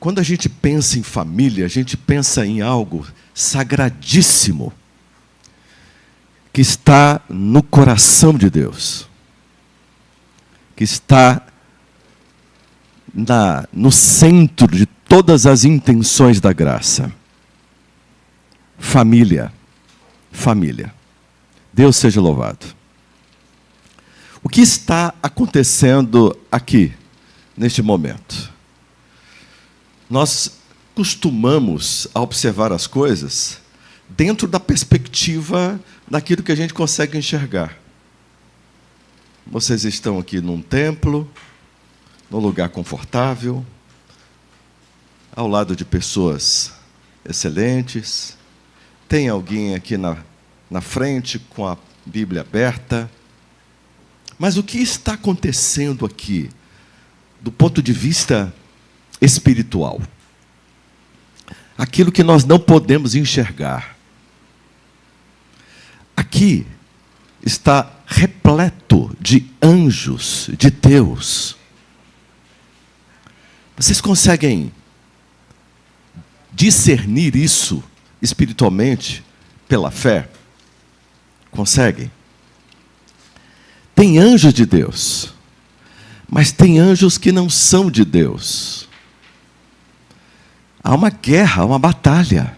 Quando a gente pensa em família, a gente pensa em algo sagradíssimo, que está no coração de Deus, que está no centro de todas as intenções da graça. Família. Família. Deus seja louvado. O que está acontecendo aqui, neste momento? Nós costumamos a observar as coisas dentro da perspectiva daquilo que a gente consegue enxergar. Vocês estão aqui num templo, num lugar confortável, ao lado de pessoas excelentes. Tem alguém aqui na frente com a Bíblia aberta. Mas o que está acontecendo aqui, do ponto de vista espiritual? Aquilo que nós não podemos enxergar. Aqui está repleto de anjos de Deus. Vocês conseguem discernir isso espiritualmente pela fé? Conseguem? Tem anjos de Deus, mas tem anjos que não são de Deus. Há uma guerra, uma batalha.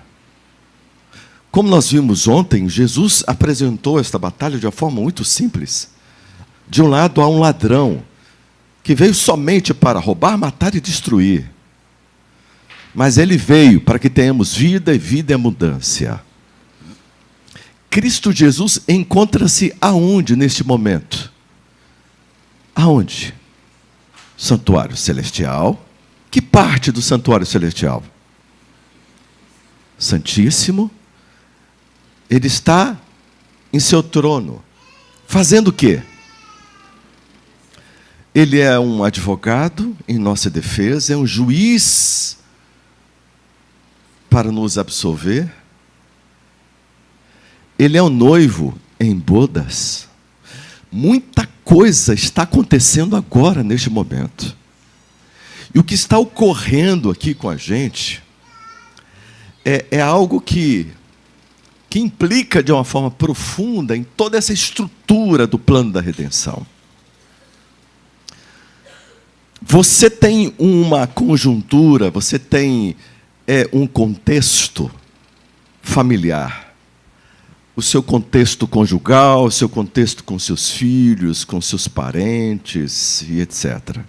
Como nós vimos ontem, Jesus apresentou esta batalha de uma forma muito simples. De um lado há um ladrão, que veio somente para roubar, matar e destruir. Mas ele veio para que tenhamos vida e vida em abundância. Cristo Jesus encontra-se aonde neste momento? Aonde? Santuário celestial. Que parte do santuário celestial? Santíssimo. Ele está em seu trono. Fazendo o quê? Ele é um advogado em nossa defesa, é um juiz para nos absolver. Ele é um noivo em bodas. Muita coisa está acontecendo agora, neste momento. E o que está ocorrendo aqui com a gente é algo que implica de uma forma profunda em toda essa estrutura do plano da redenção. Você tem uma conjuntura, você tem um contexto familiar. O seu contexto conjugal, o seu contexto com seus filhos, com seus parentes e etc.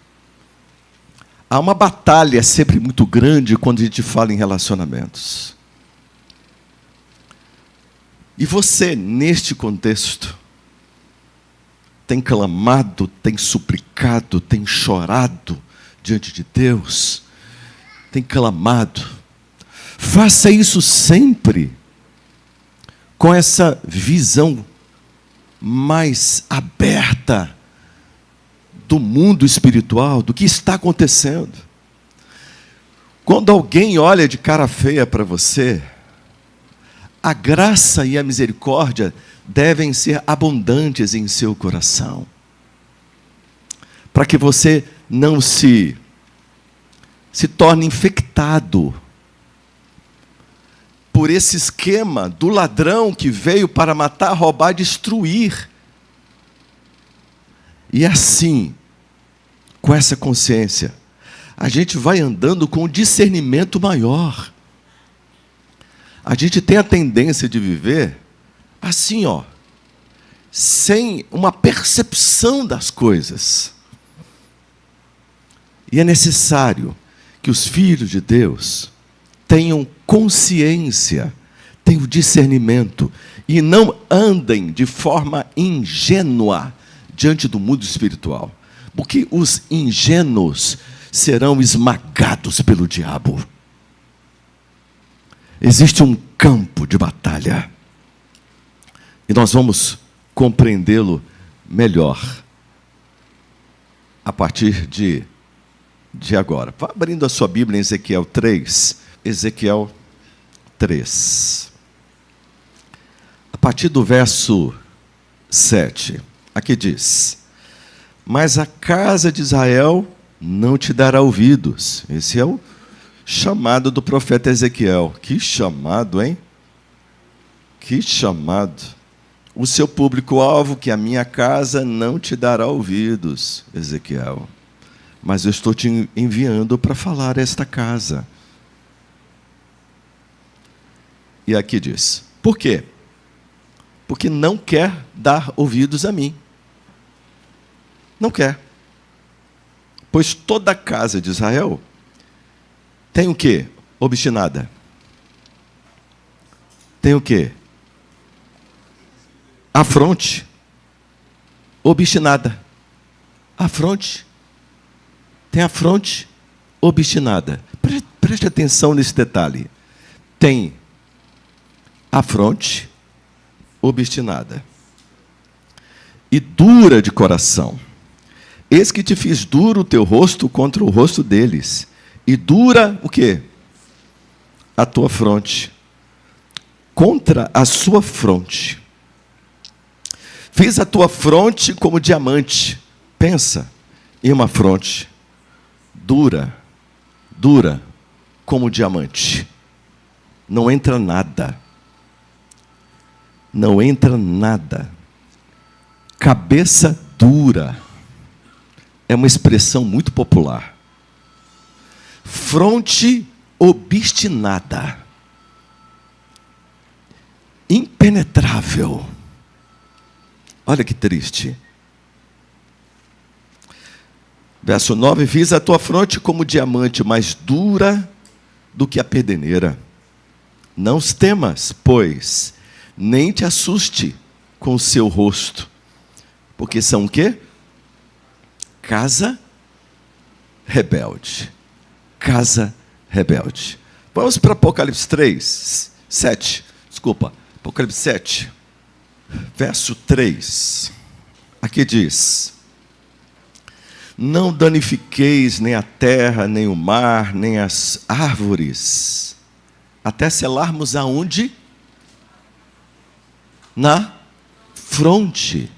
Há uma batalha sempre muito grande quando a gente fala em relacionamentos. E você, neste contexto, tem clamado, tem suplicado, tem chorado diante de Deus, tem clamado. Faça isso sempre com essa visão mais aberta do mundo espiritual, do que está acontecendo. Quando alguém olha de cara feia para você, a graça e a misericórdia devem ser abundantes em seu coração, para que você não se torne infectado por esse esquema do ladrão que veio para matar, roubar, destruir. E assim, com essa consciência, a gente vai andando com um discernimento maior. A gente tem a tendência de viver assim, sem uma percepção das coisas. E é necessário que os filhos de Deus tenham consciência, tenham discernimento, e não andem de forma ingênua diante do mundo espiritual. Porque os ingênuos serão esmagados pelo diabo. Existe um campo de batalha. E nós vamos compreendê-lo melhor a partir de agora. Vá abrindo a sua Bíblia em Ezequiel 3. Ezequiel 3. A partir do verso 7. Aqui diz: mas a casa de Israel não te dará ouvidos. Esse é o Chamado do profeta Ezequiel. Que chamado, hein? Que chamado. O seu público-alvo, que a minha casa não te dará ouvidos, Ezequiel. Mas eu estou te enviando para falar a esta casa. E aqui diz, por quê? Porque não quer dar ouvidos a mim. Não quer. Pois toda a casa de Israel tem o quê? Obstinada. Tem o quê? Afronte. Obstinada. Afronte. Tem afronte obstinada. Preste atenção nesse detalhe. Tem afronte obstinada. E dura de coração. Eis que te fiz duro o teu rosto contra o rosto deles. E dura o quê? A tua fronte. Contra a sua fronte. Fiz a tua fronte como diamante. Pensa em uma fronte dura, dura como diamante. Não entra nada. Não entra nada. Cabeça dura. É uma expressão muito popular. Fronte obstinada. Impenetrável. Olha que triste. Verso 9, fiz a tua fronte como diamante, mais dura do que a perdeneira. Não os temas, pois, nem te assuste com o seu rosto. Porque são o quê? Casa rebelde. Casa rebelde. Vamos para Apocalipse 3, 7. Desculpa, Apocalipse 7, verso 3. Aqui diz: não danifiqueis nem a terra, nem o mar, nem as árvores, até selarmos aonde? Na fronte,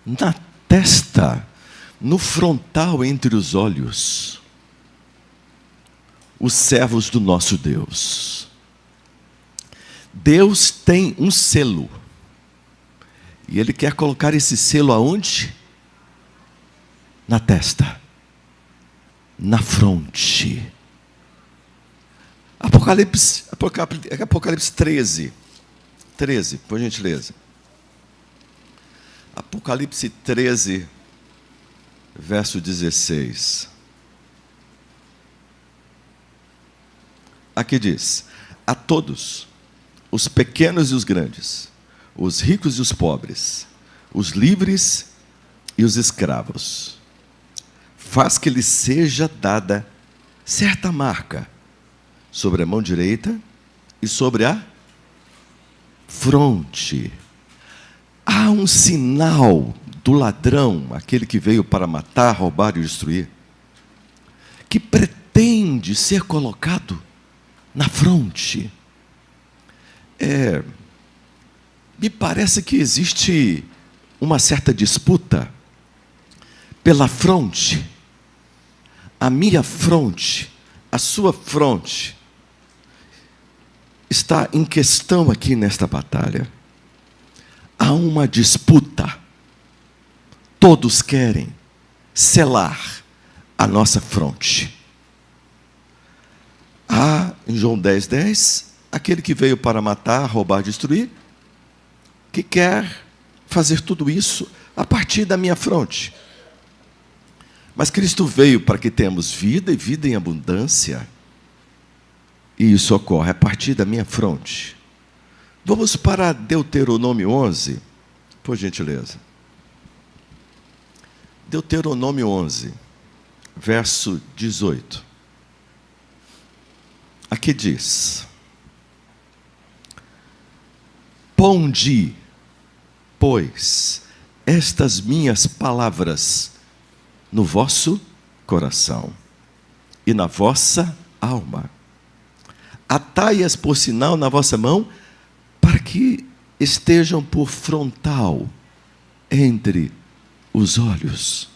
na testa, no frontal entre os olhos, os servos do nosso Deus. Deus tem um selo, e Ele quer colocar esse selo aonde? Na testa, na fronte. Apocalipse 13, por gentileza. Apocalipse 13, verso 16. Aqui diz: a todos, os pequenos e os grandes, os ricos e os pobres, os livres e os escravos, faz que lhe seja dada certa marca sobre a mão direita e sobre a fronte. Há um sinal do ladrão, aquele que veio para matar, roubar e destruir, que pretende ser colocado na fronte. Me parece que existe uma certa disputa pela fronte. A minha fronte, a sua fronte, está em questão aqui nesta batalha. Há uma disputa. Todos querem selar a nossa fronte. Há, em João 10:10, aquele que veio para matar, roubar, destruir, que quer fazer tudo isso a partir da minha fronte. Mas Cristo veio para que tenhamos vida e vida em abundância. E isso ocorre a partir da minha fronte. Vamos para Deuteronômio 11, por gentileza. Deuteronômio 11, verso 18. Aqui diz: ponde, pois, estas minhas palavras no vosso coração e na vossa alma. Atai-as por sinal na vossa mão, para que estejam por frontal entre os olhos.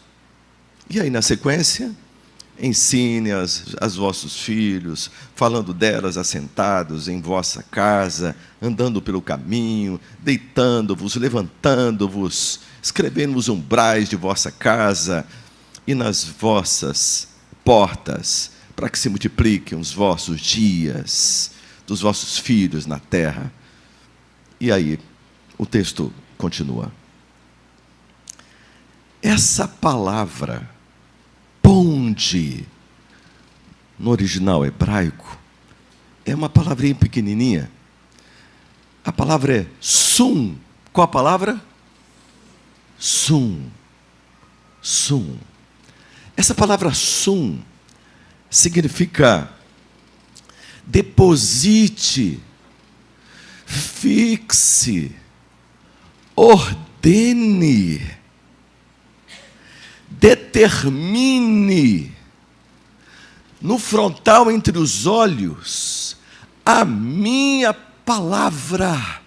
E aí, na sequência, ensine as vossos filhos, falando delas assentados em vossa casa, andando pelo caminho, deitando-vos, levantando-vos, escrevendo nos umbrais de vossa casa e nas vossas portas, para que se multipliquem os vossos dias dos vossos filhos na terra. E aí, o texto continua. Essa palavra, ponde, no original hebraico, é uma palavrinha pequenininha. A palavra é sum. Qual a palavra? Sum. Sum. Essa palavra sum significa deposite, fixe, ordene, determine no frontal entre os olhos a minha palavra.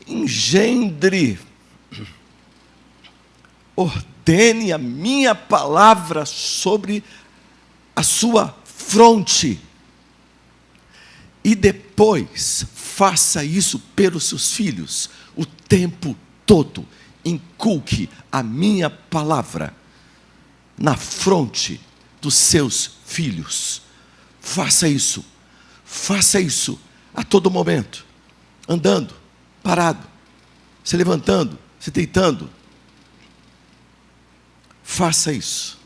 Engendre, ordene a minha palavra sobre a sua fronte. E depois, faça isso pelos seus filhos, o tempo todo. Inculque a minha palavra na fronte dos seus filhos. Faça isso a todo momento. Andando, parado, se levantando, se deitando. Faça isso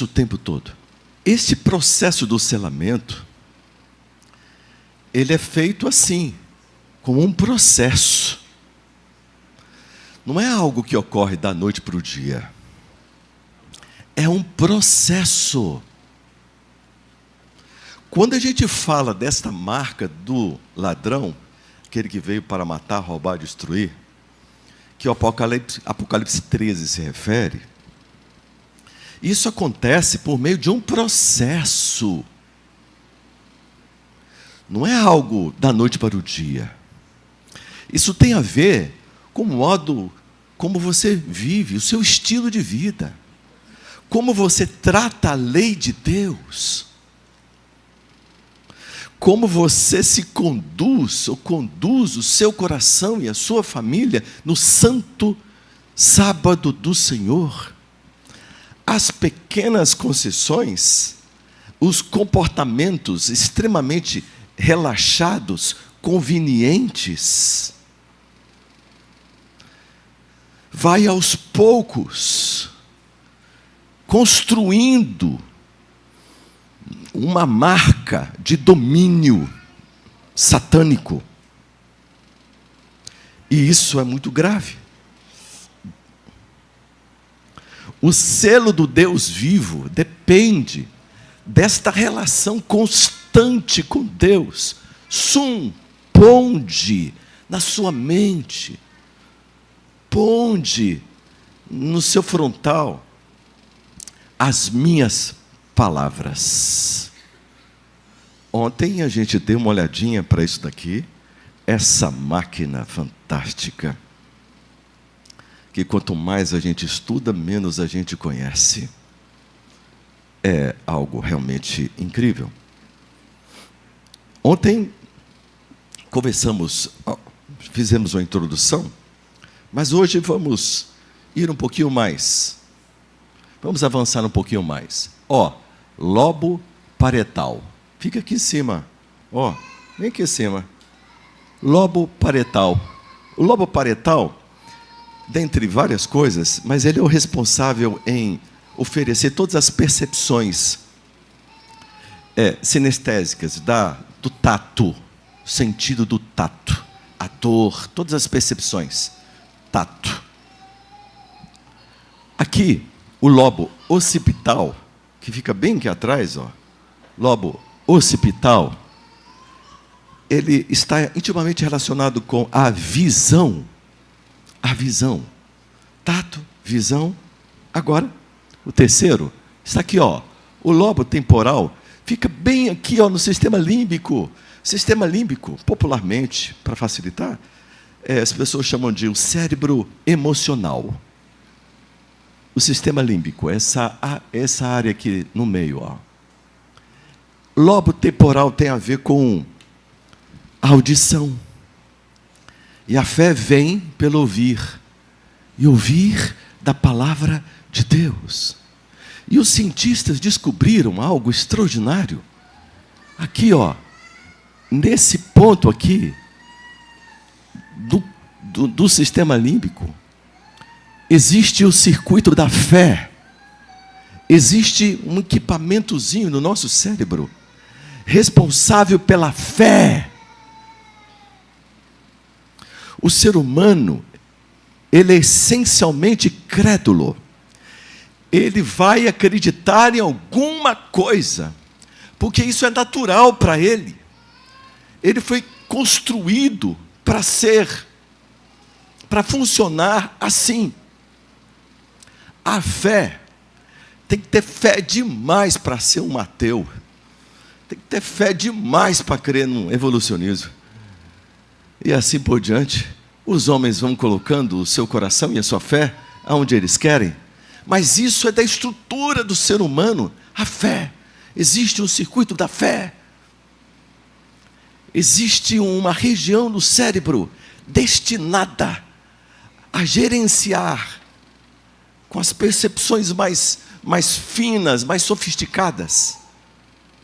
o tempo todo. Esse processo do selamento, ele é feito assim, como um processo. Não é algo que ocorre da noite para o dia. É um processo. Quando a gente fala desta marca do ladrão, aquele que veio para matar, roubar, destruir, que o Apocalipse 13 se refere, isso acontece por meio de um processo. Não é algo da noite para o dia. Isso tem a ver com o modo como você vive, o seu estilo de vida, como você trata a lei de Deus, como você se conduz o seu coração e a sua família no santo sábado do Senhor. As pequenas concessões, os comportamentos extremamente relaxados, convenientes, vai aos poucos construindo uma marca de domínio satânico. E isso é muito grave. O selo do Deus vivo depende desta relação constante com Deus. Ponde na sua mente, ponde no seu frontal as minhas palavras. Ontem a gente deu uma olhadinha para isso daqui, essa máquina fantástica, que quanto mais a gente estuda, menos a gente conhece. É algo realmente incrível. Ontem conversamos, fizemos uma introdução, mas hoje vamos ir um pouquinho mais. Vamos avançar um pouquinho mais. Lobo parietal. Fica aqui em cima. Vem aqui em cima. Lobo parietal. O lobo parietal, dentre várias coisas, mas ele é o responsável em oferecer todas as percepções sinestésicas do tato, sentido do tato, a dor, todas as percepções, tato. Aqui, o lobo occipital, que fica bem aqui atrás, lobo occipital, ele está intimamente relacionado com a visão. A visão. Tato, visão. Agora, o terceiro está aqui, o lobo temporal fica bem aqui, no sistema límbico. Sistema límbico, popularmente, para facilitar, as pessoas chamam de o cérebro emocional. o sistema límbico, essa área aqui no meio, ó. Lobo temporal tem a ver com a audição. E a fé vem pelo ouvir. E ouvir da palavra de Deus. E os cientistas descobriram algo extraordinário. Aqui, ó, nesse ponto aqui, do sistema límbico, existe o circuito da fé. Existe um equipamentozinho no nosso cérebro responsável pela fé. O ser humano, ele é essencialmente crédulo. Ele vai acreditar em alguma coisa, porque isso é natural para ele. Ele foi construído para funcionar assim. A fé, tem que ter fé demais para ser um ateu. Tem que ter fé demais para crer no evolucionismo. E assim por diante, os homens vão colocando o seu coração e a sua fé aonde eles querem. Mas isso é da estrutura do ser humano, a fé. Existe um circuito da fé. Existe uma região no cérebro destinada a gerenciar com as percepções mais finas, mais sofisticadas,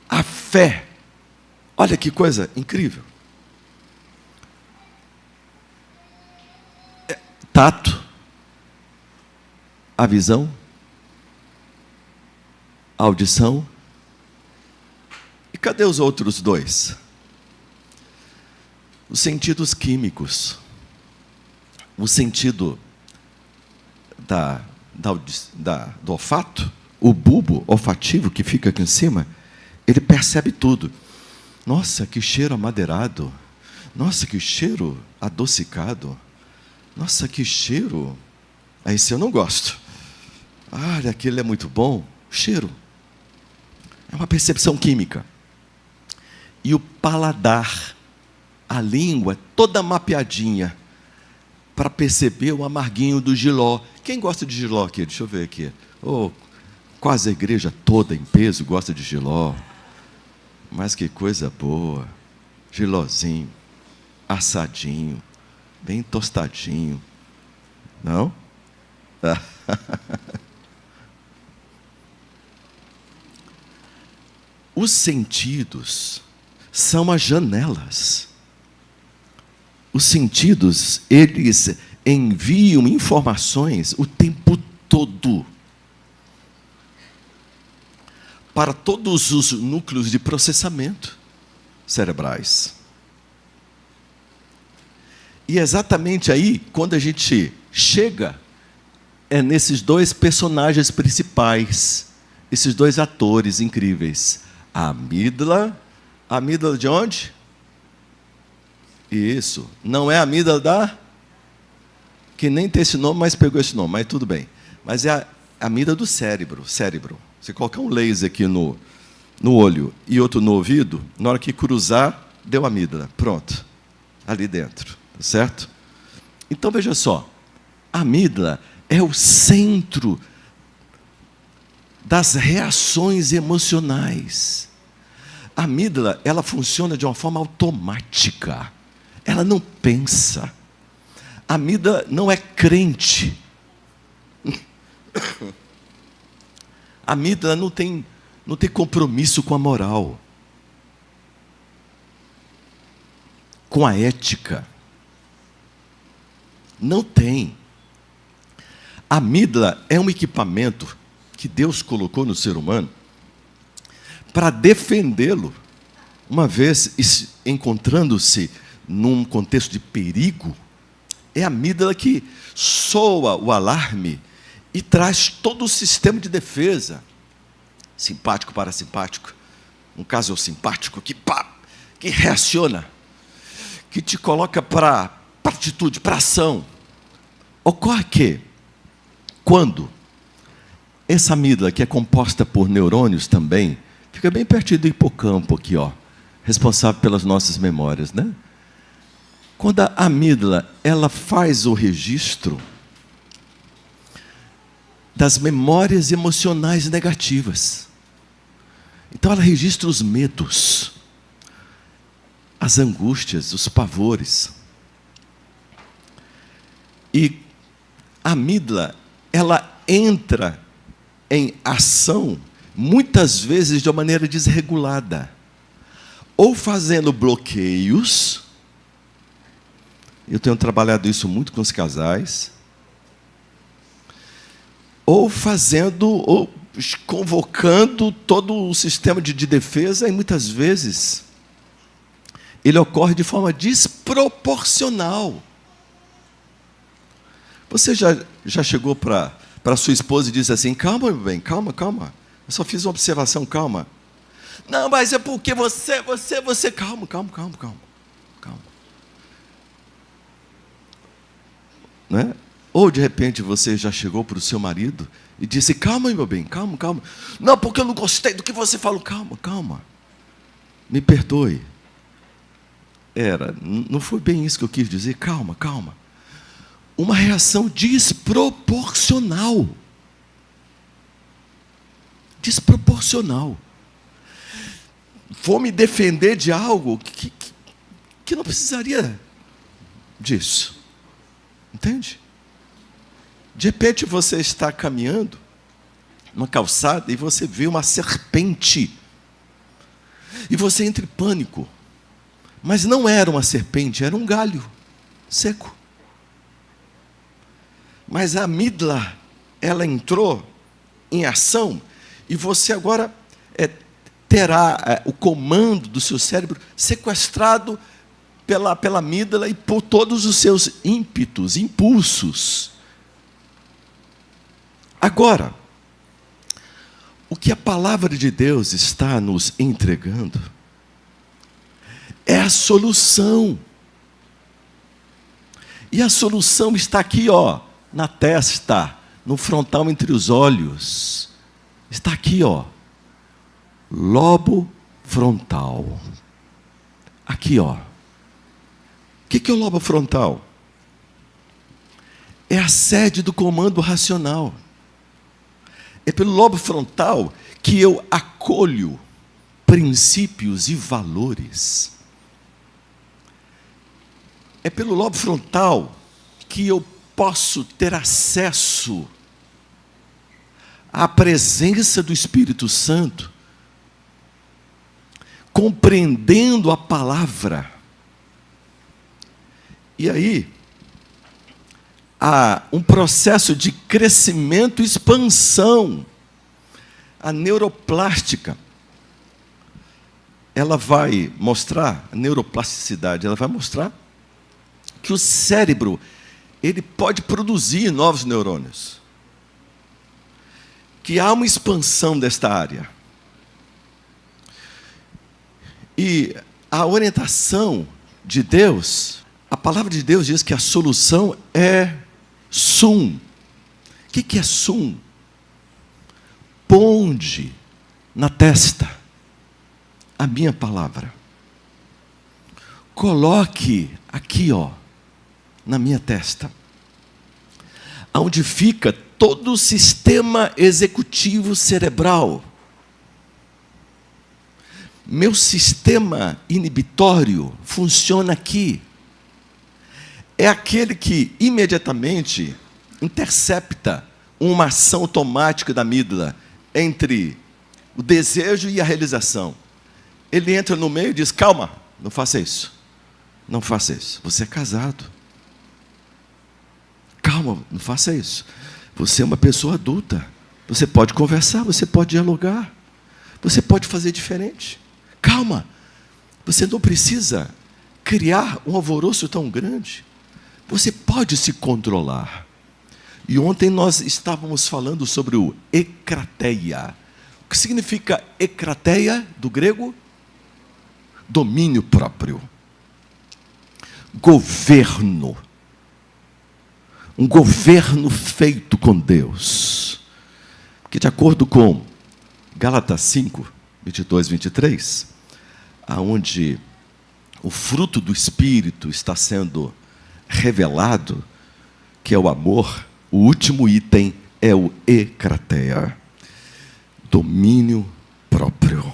a fé. Olha que coisa incrível. Tato, a visão, a audição. E cadê os outros dois? Os sentidos químicos. O sentido do olfato, o bulbo olfativo que fica aqui em cima, ele percebe tudo. Nossa, que cheiro amadeirado. Nossa, que cheiro adocicado. Nossa, que cheiro. Esse eu não gosto. Ah, aquele é muito bom. Cheiro. É uma percepção química. E o paladar, a língua toda mapeadinha para perceber o amarguinho do jiló. Quem gosta de jiló aqui? Deixa eu ver aqui. Oh, quase a igreja toda em peso gosta de jiló. Mas que coisa boa. Jilózinho, assadinho, bem tostadinho. Não? Os sentidos são as janelas. Os sentidos, eles enviam informações o tempo todo para todos os núcleos de processamento cerebrais. E exatamente aí, quando a gente chega, é nesses dois personagens principais, esses dois atores incríveis. A amígdala de onde? Isso, não é a amígdala que nem tem esse nome, mas pegou esse nome, mas tudo bem. Mas é a amígdala do cérebro. Você colocar um laser aqui no olho e outro no ouvido, na hora que cruzar, deu a amígdala. Pronto, ali dentro, tá certo? Então veja só, a amígdala é o centro das reações emocionais. A amígdala, ela funciona de uma forma automática. Ela não pensa. A amígdala não é crente. A amígdala não tem compromisso com a moral, com a ética. Não tem. A amígdala é um equipamento que Deus colocou no ser humano para defendê-lo, uma vez encontrando-se num contexto de perigo. É a amígdala que soa o alarme e traz todo o sistema de defesa, simpático, parasimpático. No caso é o simpático que reaciona, que te coloca para atitude, para ação. Ocorre que, quando essa amígdala, que é composta por neurônios também, fica bem pertinho do hipocampo aqui, ó, responsável pelas nossas memórias, né? Quando a amígdala ela faz o registro, das memórias emocionais negativas. Então ela registra os medos, as angústias, os pavores. E a amígdala, ela entra em ação, muitas vezes de uma maneira desregulada, ou fazendo bloqueios. Eu tenho trabalhado isso muito com os casais, ou convocando todo o sistema de defesa, e muitas vezes ele ocorre de forma desproporcional. Você já chegou para sua esposa e disse assim: calma, meu bem, calma, calma. Eu só fiz uma observação, calma. Não, mas é porque você, calma. Né? Ou de repente você já chegou para o seu marido e disse: calma, meu bem, calma. Não, porque eu não gostei do que você falou. Calma. Me perdoe. Não foi bem isso que eu quis dizer. Calma. Uma reação desproporcional. Vou me defender de algo que não precisaria disso. Entende? De repente você está caminhando numa calçada e você vê uma serpente. E você entra em pânico. Mas não era uma serpente, era um galho seco. Mas a amígdala, ela entrou em ação, e você agora terá o comando do seu cérebro sequestrado pela amígdala e por todos os seus ímpetos, impulsos. Agora, o que a palavra de Deus está nos entregando é a solução. E a solução está aqui, na testa, no frontal entre os olhos. Está aqui, lobo frontal. Aqui, O que é o lobo frontal? É a sede do comando racional. É pelo lobo frontal que eu acolho princípios e valores. É pelo lobo frontal que eu posso ter acesso à presença do Espírito Santo, compreendendo a palavra. E aí, há um processo de crescimento e expansão. A neuroplástica, ela vai mostrar, a neuroplasticidade, ela vai mostrar que o cérebro, ele pode produzir novos neurônios. Que há uma expansão desta área. E a orientação de Deus, a palavra de Deus diz que a solução é sum. O que é sum? Ponde na testa a minha palavra. Coloque aqui, na minha testa, onde fica todo o sistema executivo cerebral. Meu sistema inibitório funciona aqui. É aquele que imediatamente intercepta uma ação automática da amígdala entre o desejo e a realização. Ele entra no meio e diz: calma, não faça isso. Não faça isso. Você é casado. Calma, não faça isso. Você é uma pessoa adulta. Você pode conversar, você pode dialogar. Você pode fazer diferente. Calma. Você não precisa criar um alvoroço tão grande. Você pode se controlar. E ontem nós estávamos falando sobre o ekrateia. O que significa ekrateia, do grego? Domínio próprio. Governo. Um governo feito com Deus. Porque de acordo com Gálatas 5, 22, 23, aonde o fruto do Espírito está sendo revelado, que é o amor, o último item é o ekrateia, domínio próprio.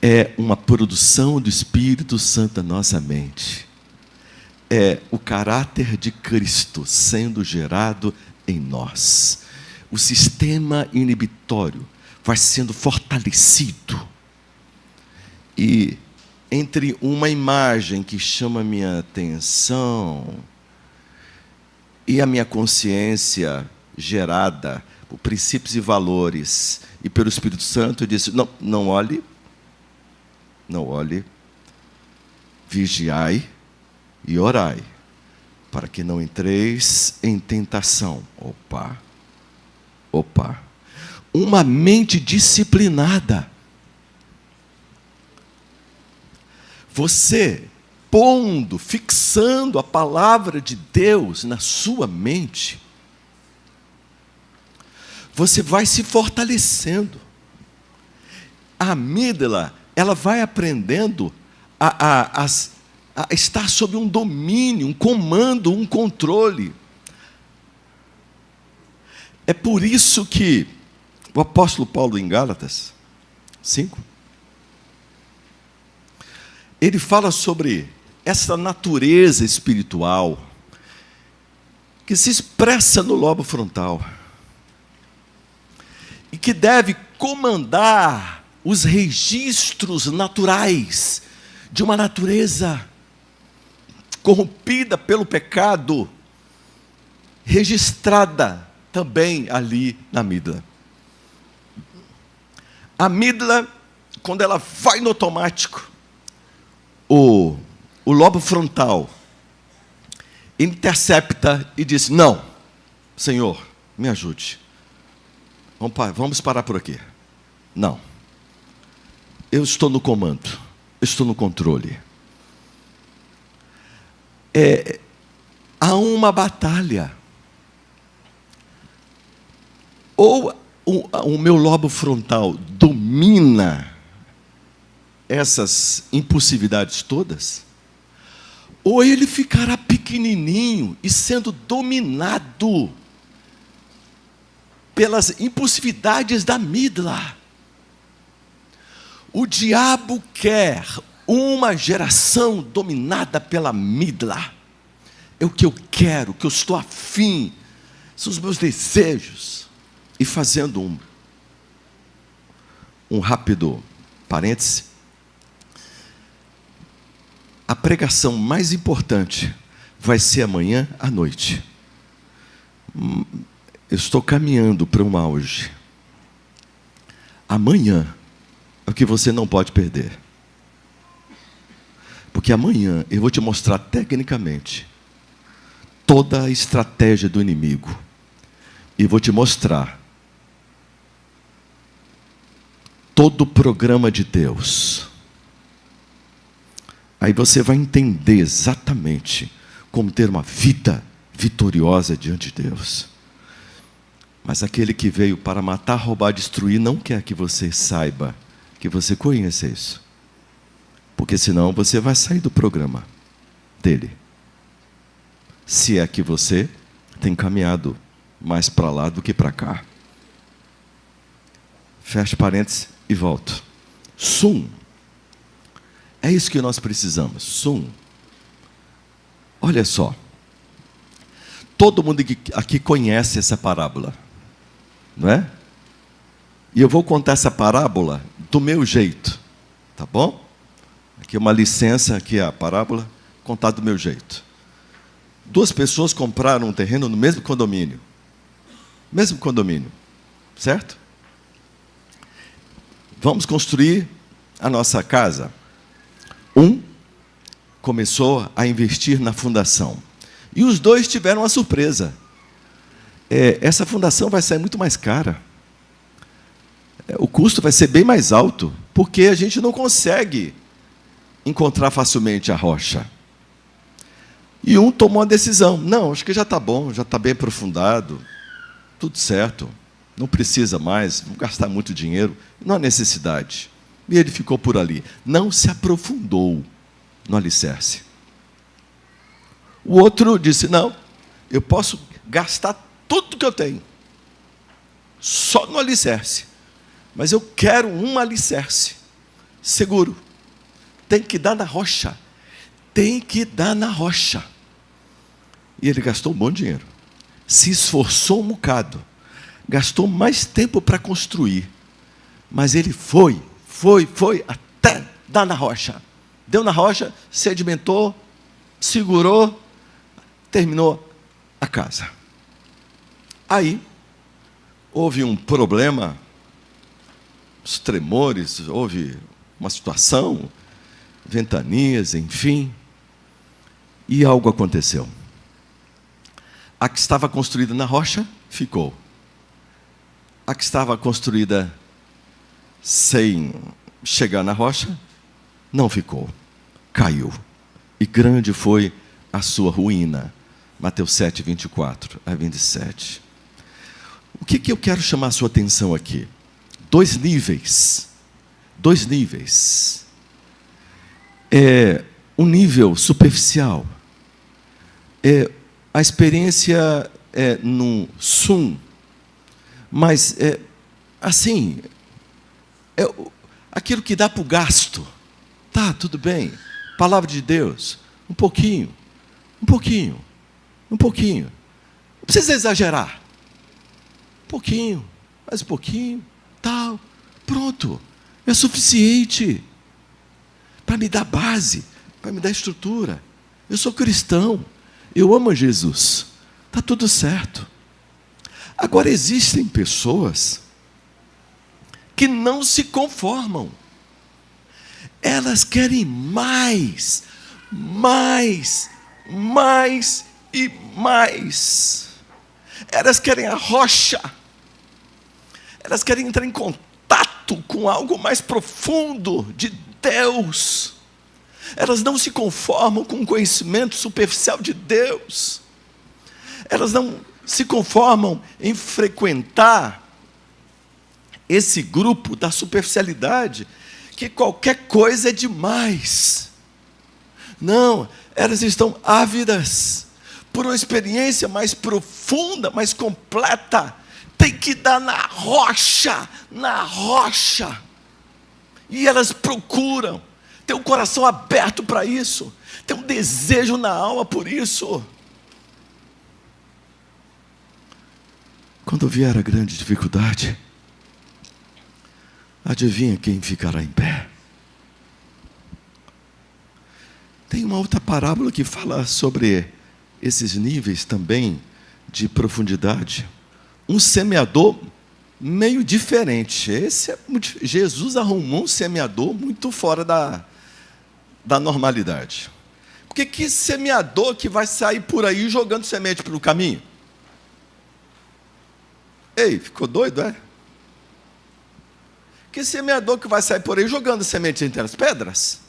É uma produção do Espírito Santo na nossa mente. É o caráter de Cristo sendo gerado em nós. O sistema inibitório vai sendo fortalecido. E entre uma imagem que chama a minha atenção e a minha consciência gerada por princípios e valores e pelo Espírito Santo, eu disse, não olhe, vigiai e orai, para que não entreis em tentação. Opa. Uma mente disciplinada. Você fixando a palavra de Deus na sua mente, você vai se fortalecendo. A amígdala, ela vai aprendendo a estar sob um domínio, um comando, um controle. É por isso que o apóstolo Paulo, em Gálatas 5, ele fala sobre essa natureza espiritual que se expressa no lobo frontal e que deve comandar os registros naturais de uma natureza corrompida pelo pecado, registrada também ali na amígdala. A amígdala, quando ela vai no automático, o lobo frontal intercepta e diz, não, Senhor, me ajude. Vamos parar por aqui. Não. Eu estou no comando, eu estou no controle. Há uma batalha. Ou o meu lobo frontal domina essas impulsividades todas, ou ele ficará pequenininho e sendo dominado pelas impulsividades da amígdala. O diabo quer uma geração dominada pela amígdala. É o que eu quero, o que eu estou afim, são os meus desejos. E fazendo um rápido parêntese, a pregação mais importante vai ser amanhã à noite. Eu estou caminhando para um auge. Amanhã é o que você não pode perder. Porque amanhã eu vou te mostrar tecnicamente toda a estratégia do inimigo. E vou te mostrar todo o programa de Deus. Aí você vai entender exatamente como ter uma vida vitoriosa diante de Deus. Mas aquele que veio para matar, roubar, destruir, não quer que você saiba, que você conheça isso. Porque senão você vai sair do programa dele. Se é que você tem caminhado mais para lá do que para cá. Fecha parênteses e volto. Sum. É isso que nós precisamos. Sum. Olha só. Todo mundo aqui conhece essa parábola. Não é? E eu vou contar essa parábola do meu jeito. Tá bom? Aqui é uma licença, aqui é a parábola, contar do meu jeito. 2 pessoas compraram um terreno no mesmo condomínio. Mesmo condomínio. Certo? Vamos construir a nossa casa. Um começou a investir na fundação. E os 2 tiveram uma surpresa. Essa fundação vai sair muito mais cara. O custo vai ser bem mais alto, porque a gente não consegue encontrar facilmente a rocha. E um tomou a decisão. Não, acho que já está bom, já está bem aprofundado. Tudo certo. Não precisa mais, vou gastar muito dinheiro. Não há necessidade. E ele ficou por ali. Não se aprofundou no alicerce. O outro disse, não, eu posso gastar tudo que eu tenho, só no alicerce. Mas eu quero um alicerce seguro. Tem que dar na rocha. Tem que dar na rocha. E ele gastou um bom dinheiro. Se esforçou um bocado. Gastou mais tempo para construir. Mas ele foi até dar na rocha. Deu na rocha, sedimentou, segurou, terminou a casa. Aí, houve um problema, os tremores, houve uma situação, ventanias, enfim, e algo aconteceu. A que estava construída na rocha, ficou. A que estava construída sem chegar na rocha, não ficou. Caiu. E grande foi a sua ruína. Mateus 7, 24 a 27. O que eu quero chamar a sua atenção aqui? Dois níveis. Um nível superficial. A experiência no sum. Mas, assim, aquilo que dá para o gasto. Tá, tudo bem. Palavra de Deus. Um pouquinho. Não precisa exagerar. Mais um pouquinho, tal. Pronto. É suficiente para me dar base, para me dar estrutura. Eu sou cristão. Eu amo Jesus. Está tudo certo. Agora, existem pessoas que não se conformam. Elas querem mais e mais. Elas querem a rocha. Elas querem entrar em contato com algo mais profundo de Deus. Elas não se conformam com o conhecimento superficial de Deus. Elas não se conformam em frequentar esse grupo da superficialidade, que qualquer coisa é demais. Não, elas estão ávidas por uma experiência mais profunda, mais completa. Tem que dar na rocha. E elas procuram, têm um coração aberto para isso, têm um desejo na alma por isso. Quando vier a grande dificuldade, adivinha quem ficará em pé? Tem uma outra parábola que fala sobre esses níveis também de profundidade. Um semeador meio diferente. Jesus arrumou um semeador muito fora da normalidade. Porque que semeador que vai sair por aí jogando semente pelo caminho? Ei, ficou doido, é? Que semeador que vai sair por aí jogando sementes entre as pedras?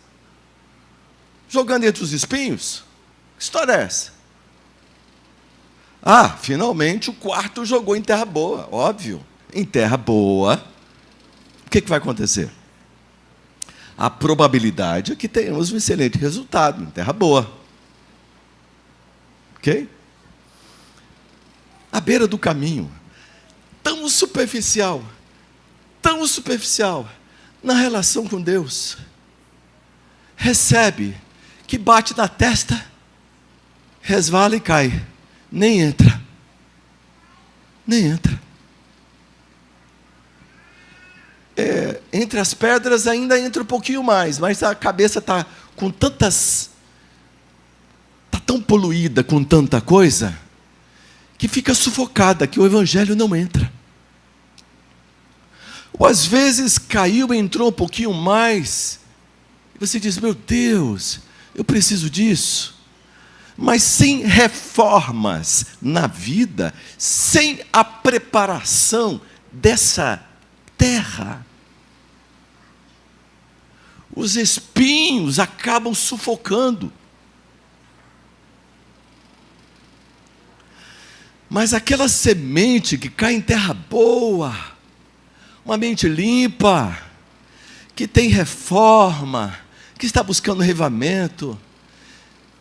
Jogando entre os espinhos? Que história é essa? Finalmente o quarto jogou em terra boa, óbvio. Em terra boa, o que vai acontecer? A probabilidade é que tenhamos um excelente resultado em terra boa. Ok? À beira do caminho, tão superficial, na relação com Deus, recebe, que bate na testa, resvala e cai, nem entra. Entre as pedras ainda entra um pouquinho mais, mas a cabeça está com tantas, está tão poluída com tanta coisa, que fica sufocada, que o evangelho não entra. Ou às vezes caiu e entrou um pouquinho mais, e você diz, meu Deus, eu preciso disso. Mas sem reformas na vida, sem a preparação dessa terra, os espinhos acabam sufocando. Mas aquela semente que cai em terra boa, uma mente limpa, que tem reforma, que está buscando revivamento,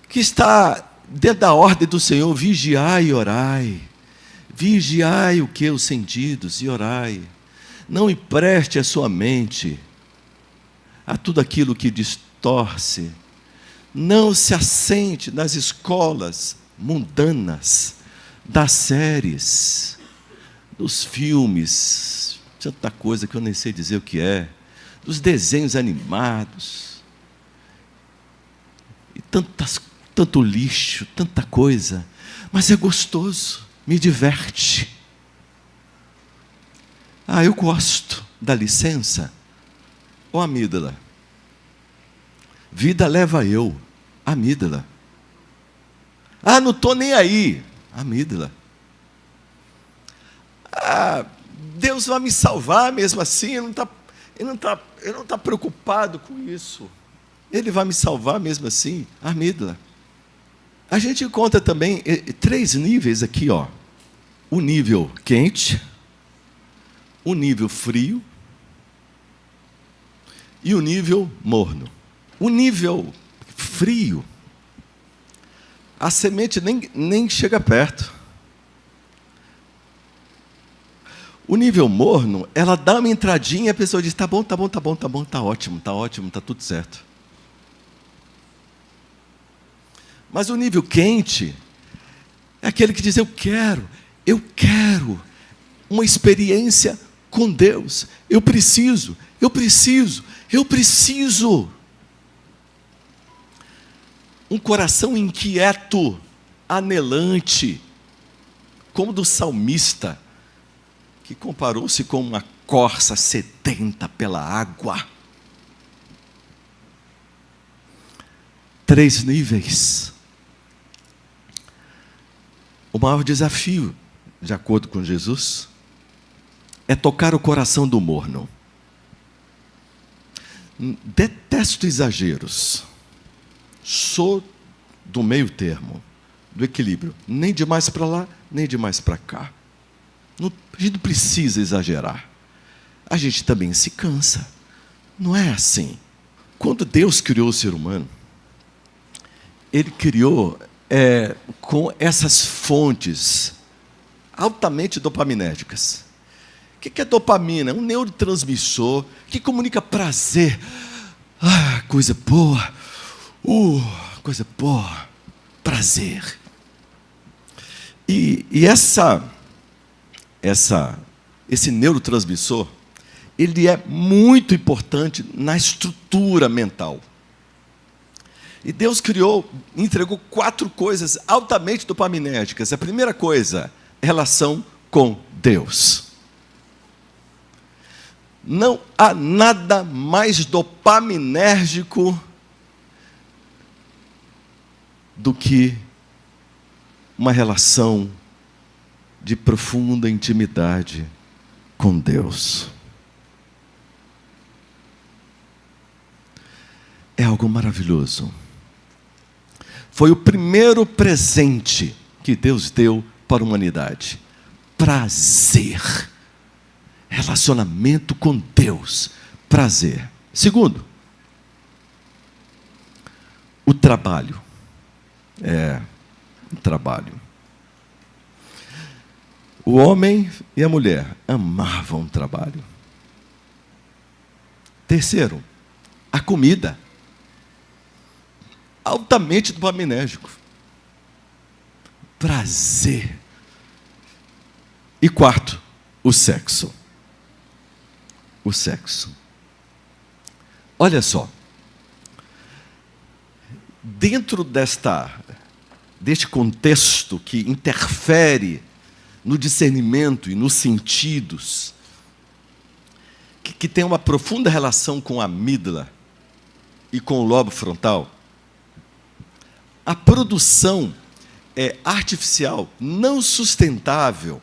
que está dentro da ordem do Senhor, vigiai e orai. Vigiai o que? Os sentidos e orai. Não empreste a sua mente a tudo aquilo que distorce. Não se assente nas escolas mundanas, das séries, dos filmes, tanta coisa que eu nem sei dizer o que é, dos desenhos animados, e tanto lixo, tanta coisa, mas é gostoso, me diverte. Eu gosto, dá licença. Ó amígdala, vida leva eu, amígdala. Não estou nem aí, amígdala. Deus vai me salvar mesmo assim, ele não tá preocupado com isso. Ele vai me salvar mesmo assim, amígdala. A gente encontra também 3 níveis aqui, ó. O nível quente, o nível frio e o nível morno. O nível frio, a semente nem chega perto. O nível morno, ela dá uma entradinha e a pessoa diz, tá bom, tá ótimo, tá tudo certo. Mas o nível quente é aquele que diz, eu quero uma experiência com Deus. Eu preciso. Um coração inquieto, anelante, como do salmista, que comparou-se com uma corça sedenta pela água. 3 níveis. O maior desafio, de acordo com Jesus, é tocar o coração do morno. Detesto exageros. Sou do meio termo, do equilíbrio. Nem demais para lá, nem demais para cá. A gente não precisa exagerar. A gente também se cansa. Não é assim. Quando Deus criou o ser humano, Ele criou com essas fontes altamente dopaminérgicas. O que é dopamina? É um neurotransmissor que comunica prazer. Coisa boa. Coisa boa. Prazer. E esse neurotransmissor, ele é muito importante na estrutura mental. E Deus entregou 4 coisas altamente dopaminérgicas. A primeira coisa, relação com Deus. Não há nada mais dopaminérgico do que uma relação de profunda intimidade com Deus. É algo maravilhoso. Foi o primeiro presente que Deus deu para a humanidade. Prazer. Relacionamento com Deus. Prazer. Segundo, o trabalho. O trabalho. O homem e a mulher amavam o trabalho. Terceiro, a comida. Altamente dopaminérgico. Prazer. E quarto, o sexo. O sexo. Olha só. Dentro deste contexto que interfere no discernimento e nos sentidos, que tem uma profunda relação com a amígdala e com o lobo frontal, a produção artificial, não sustentável,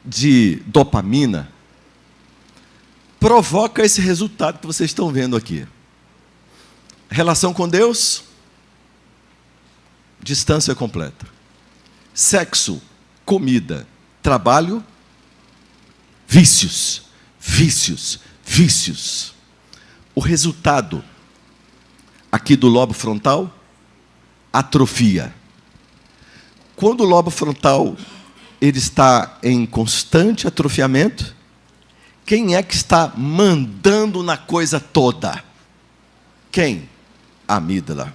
de dopamina, provoca esse resultado que vocês estão vendo aqui. Relação com Deus, distância completa. Sexo, comida, trabalho, vícios. O resultado aqui do lobo frontal, atrofia. quando o lobo frontal ele está em constante atrofiamento, quem é que está mandando na coisa toda? Quem? A amígdala.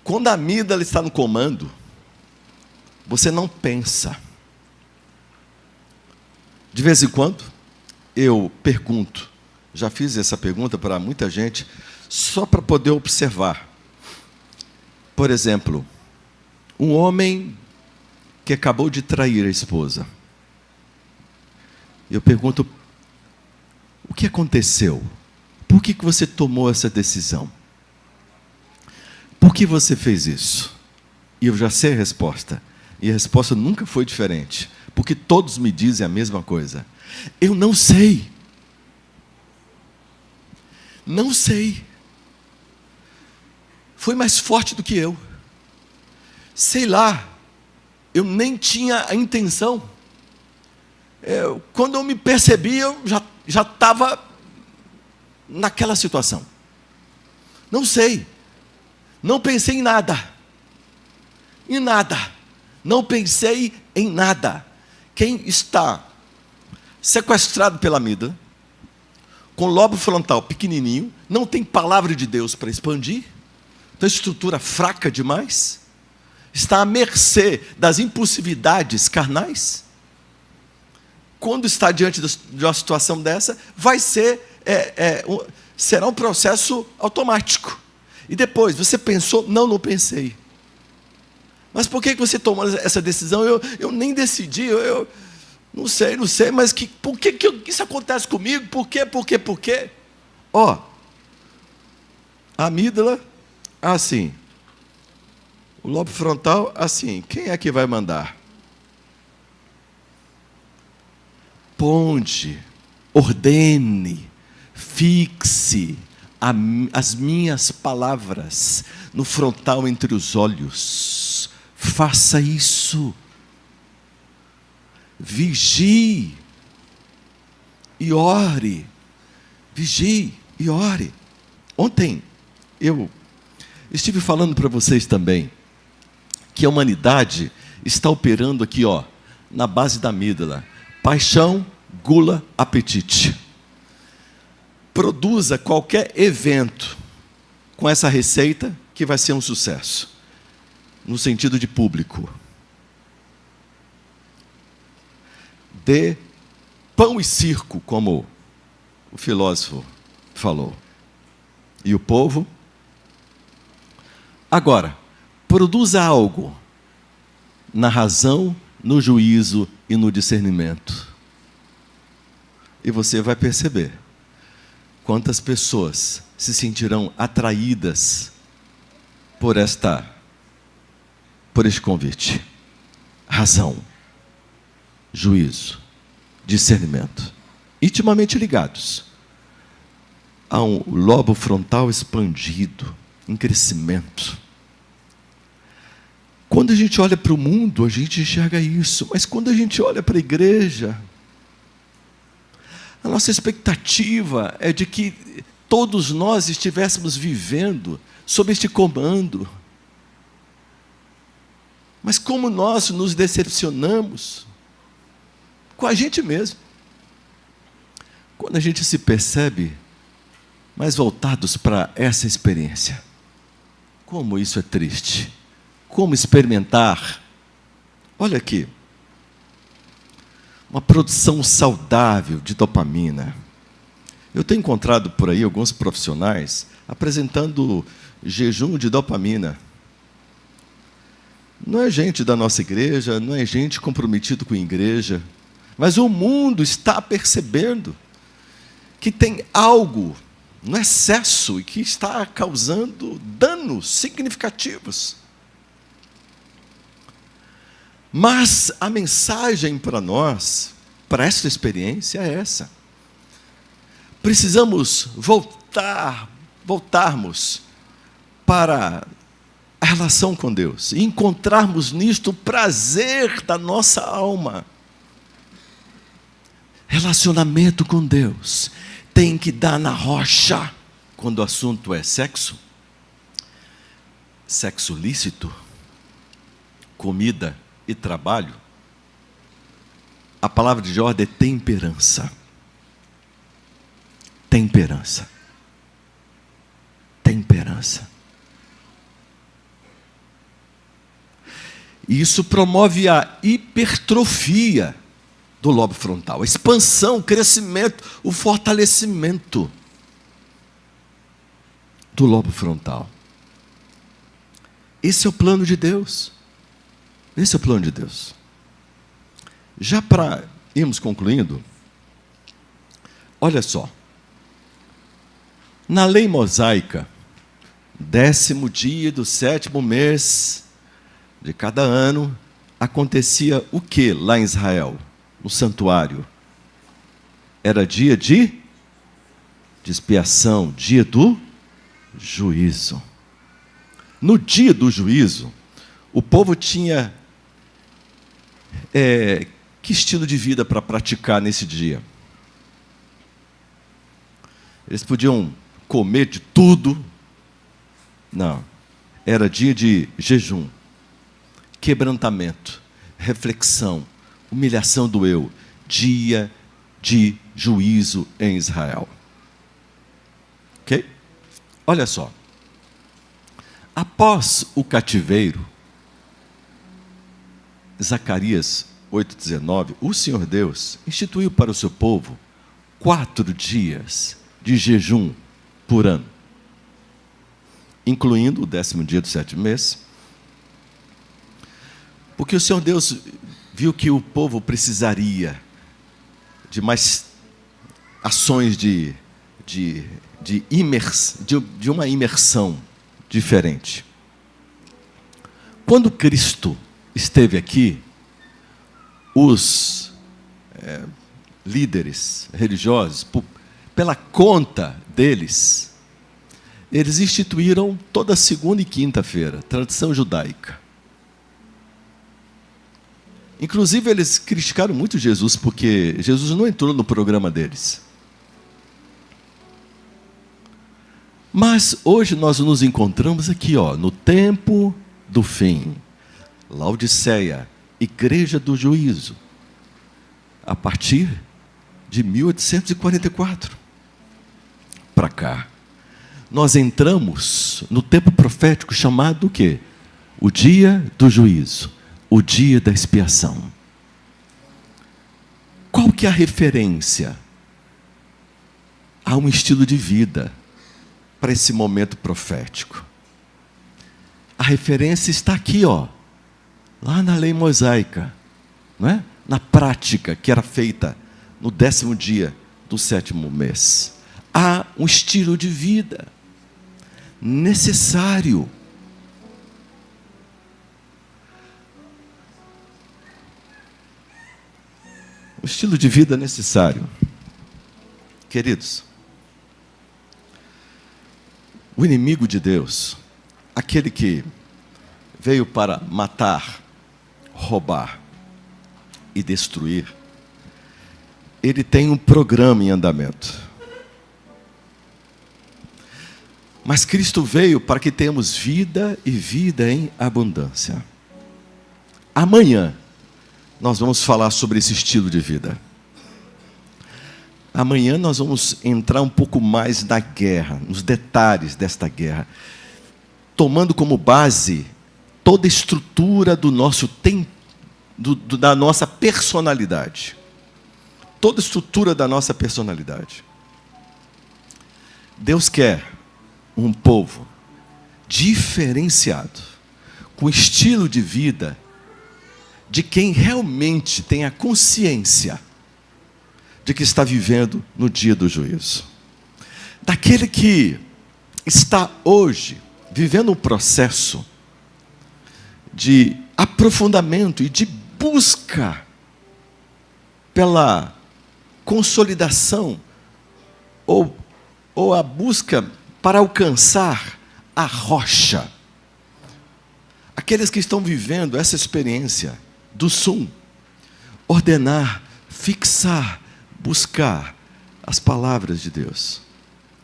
Quando a amígdala está no comando, você não pensa. De vez em quando, eu pergunto, já fiz essa pergunta para muita gente, só para poder observar. Por exemplo, um homem que acabou de trair a esposa. Eu pergunto, o que aconteceu? Por que você tomou essa decisão? Por que você fez isso? E eu já sei a resposta. E a resposta nunca foi diferente. Porque todos me dizem a mesma coisa. Eu não sei. Não sei. Foi mais forte do que eu. Sei lá. Eu nem tinha a intenção. Quando eu me percebi, eu já estava naquela situação. Não sei. Não pensei em nada. Em nada. Não pensei em nada. Quem está sequestrado pela amígdala, com o lobo frontal pequenininho, não tem palavra de Deus para expandir, tem estrutura fraca demais, está à mercê das impulsividades carnais. Quando está diante de uma situação dessa, vai ser, será um processo automático. E depois, você pensou? Não pensei. Mas por que você tomou essa decisão? Eu nem decidi, eu não sei, mas por que isso acontece comigo? Por quê? Ó, a amígdala, assim. O lobo frontal, assim. Quem é que vai mandar? Ponte, ordene, fixe as minhas palavras no frontal entre os olhos. Faça isso. Vigie e ore. Vigie e ore. Ontem eu estive falando para vocês também que a humanidade está operando aqui, ó, na base da amígdala. Paixão, gula, apetite. Produza qualquer evento com essa receita que vai ser um sucesso. No sentido de público. Dê pão e circo, como o filósofo falou. E o povo? Agora, produza algo na razão, no juízo e no discernimento. E você vai perceber quantas pessoas se sentirão atraídas por este convite. Razão, juízo, discernimento, intimamente ligados a um lobo frontal expandido, em crescimento. Quando a gente olha para o mundo, a gente enxerga isso, mas quando a gente olha para a igreja, a nossa expectativa é de que todos nós estivéssemos vivendo sob este comando. Mas como nós nos decepcionamos com a gente mesmo. Quando a gente se percebe mais voltados para essa experiência. Como isso é triste. Como experimentar. Olha aqui. Uma produção saudável de dopamina. Eu tenho encontrado por aí alguns profissionais apresentando jejum de dopamina. Não é gente da nossa igreja, não é gente comprometido com a igreja, mas o mundo está percebendo que tem algo no excesso e que está causando danos significativos. Mas a mensagem para nós, para esta experiência, é essa. Precisamos voltarmos para a relação com Deus e encontrarmos nisto o prazer da nossa alma. Relacionamento com Deus tem que dar na rocha quando o assunto é sexo. sexo lícito, comida e trabalho, a palavra de ordem é temperança. Temperança. Temperança. E isso promove a hipertrofia do lobo frontal, a expansão, o crescimento, o fortalecimento do lobo frontal. Esse é o plano de Deus. Esse é o plano de Deus. Já para irmos concluindo, olha só. Na lei mosaica, 10º dia do 7º mês de cada ano, acontecia o que lá em Israel, no santuário? Era dia de expiação, dia do juízo. No dia do juízo, o povo tinha que estilo de vida para praticar nesse dia? Eles podiam comer de tudo? Não. Era dia de jejum, quebrantamento, reflexão, humilhação do eu. Dia de juízo em Israel. Ok? Olha só. Após o cativeiro, Zacarias 8,19, o Senhor Deus instituiu para o seu povo 4 dias de jejum por ano, incluindo o 10º dia do 7º mês, porque o Senhor Deus viu que o povo precisaria de mais ações de uma imersão diferente. Quando Cristo esteve aqui, os líderes religiosos, pela conta deles, eles instituíram toda segunda e quinta-feira, tradição judaica. Inclusive, eles criticaram muito Jesus, porque Jesus não entrou no programa deles. Mas hoje nós nos encontramos aqui, no tempo do fim. Laodiceia, igreja do juízo. A partir de 1844 para cá, nós entramos no tempo profético chamado o quê? O dia do juízo, o dia da expiação. Qual que é a referência a um estilo de vida para esse momento profético? A referência está aqui, lá na lei mosaica, não é? Na prática que era feita no 10º dia do 7º mês. Há um estilo de vida necessário. O estilo de vida necessário. Queridos, o inimigo de Deus, aquele que veio para matar, roubar e destruir, ele tem um programa em andamento. Mas Cristo veio para que tenhamos vida e vida em abundância. Amanhã nós vamos falar sobre esse estilo de vida. Amanhã nós vamos entrar um pouco mais na guerra, nos detalhes desta guerra, tomando como base toda a estrutura do nosso da nossa personalidade. Toda a estrutura da nossa personalidade. Deus quer um povo diferenciado, com estilo de vida de quem realmente tem a consciência de que está vivendo no dia do juízo. Daquele que está hoje vivendo um processo de aprofundamento e de busca pela consolidação ou a busca para alcançar a rocha. Aqueles que estão vivendo essa experiência do sum, ordenar, fixar, buscar as palavras de Deus,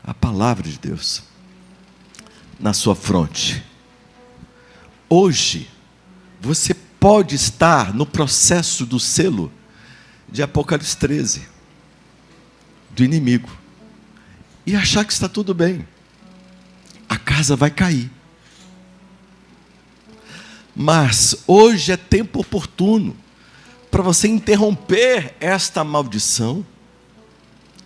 a palavra de Deus na sua fronte, Hoje, você pode estar no processo do selo de Apocalipse 13, do inimigo, e achar que está tudo bem. A casa vai cair. Mas hoje é tempo oportuno para você interromper esta maldição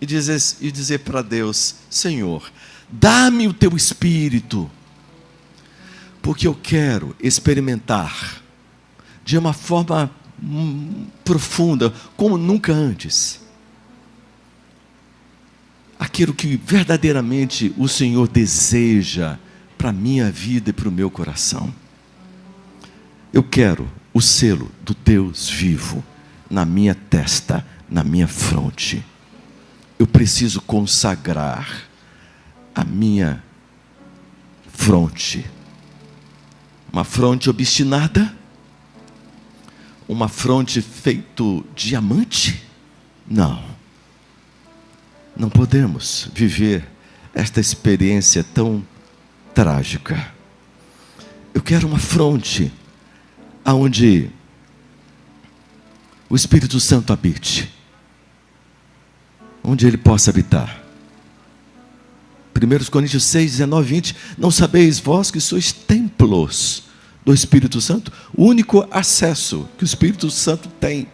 e dizer para Deus: Senhor, dá-me o teu espírito, porque eu quero experimentar de uma forma profunda, como nunca antes, aquilo que verdadeiramente o Senhor deseja para a minha vida e para o meu coração. Eu quero o selo do Deus vivo na minha testa, na minha fronte. Eu preciso consagrar a minha fronte. Uma fronte obstinada? Uma fronte feito diamante? Não. Não podemos viver esta experiência tão trágica. Eu quero uma fronte aonde o Espírito Santo habite, onde ele possa habitar. 1 Coríntios 6, 19, 20. Não sabeis vós que sois templos do Espírito Santo? O único acesso que o Espírito Santo tem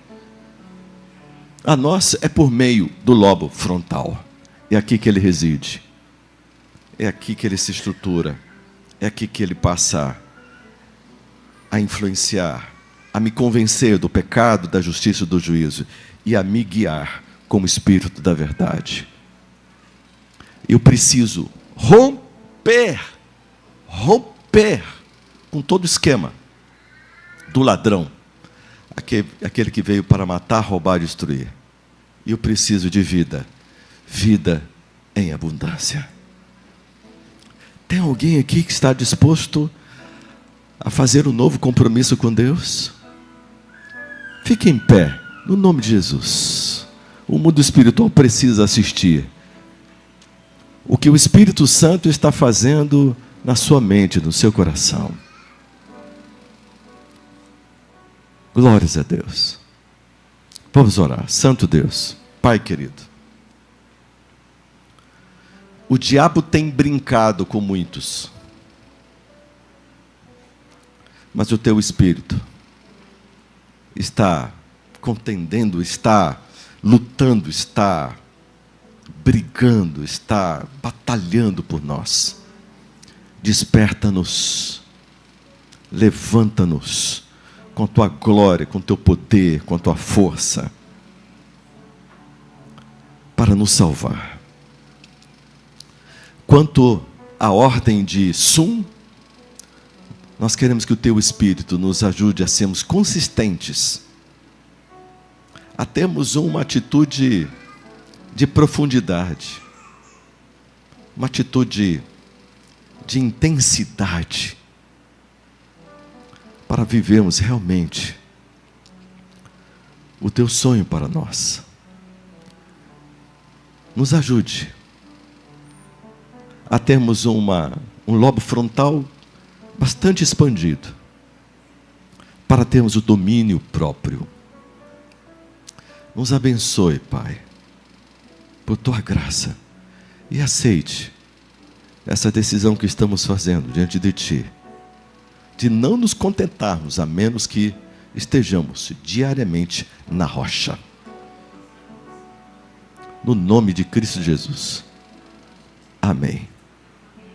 a nós é por meio do lobo frontal. É aqui que ele reside. É aqui que ele se estrutura. É aqui que ele passa a influenciar, a me convencer do pecado, da justiça e do juízo, e a me guiar como Espírito da verdade. Eu preciso romper com todo o esquema do ladrão, aquele que veio para matar, roubar e destruir. E eu preciso de vida em abundância. Tem alguém aqui que está disposto a fazer um novo compromisso com Deus? Fique em pé, no nome de Jesus. O mundo espiritual precisa assistir o que o Espírito Santo está fazendo na sua mente, no seu coração. Glórias a Deus. Vamos orar. Santo Deus, Pai querido, o diabo tem brincado com muitos, mas o teu Espírito está contendendo, está lutando, está brigando, está batalhando por nós. Desperta-nos, levanta-nos com tua glória, com teu poder, com tua força, para nos salvar. Quanto à ordem de Sum, nós queremos que o teu Espírito nos ajude a sermos consistentes, a termos uma atitude de profundidade, uma atitude de intensidade, para vivermos realmente o teu sonho para nós. Nos ajude a termos um lobo frontal bastante expandido, para termos o domínio próprio. Nos abençoe, Pai, por tua graça, e aceite essa decisão que estamos fazendo diante de ti, de não nos contentarmos a menos que estejamos diariamente na rocha. No nome de Cristo Jesus. Amém.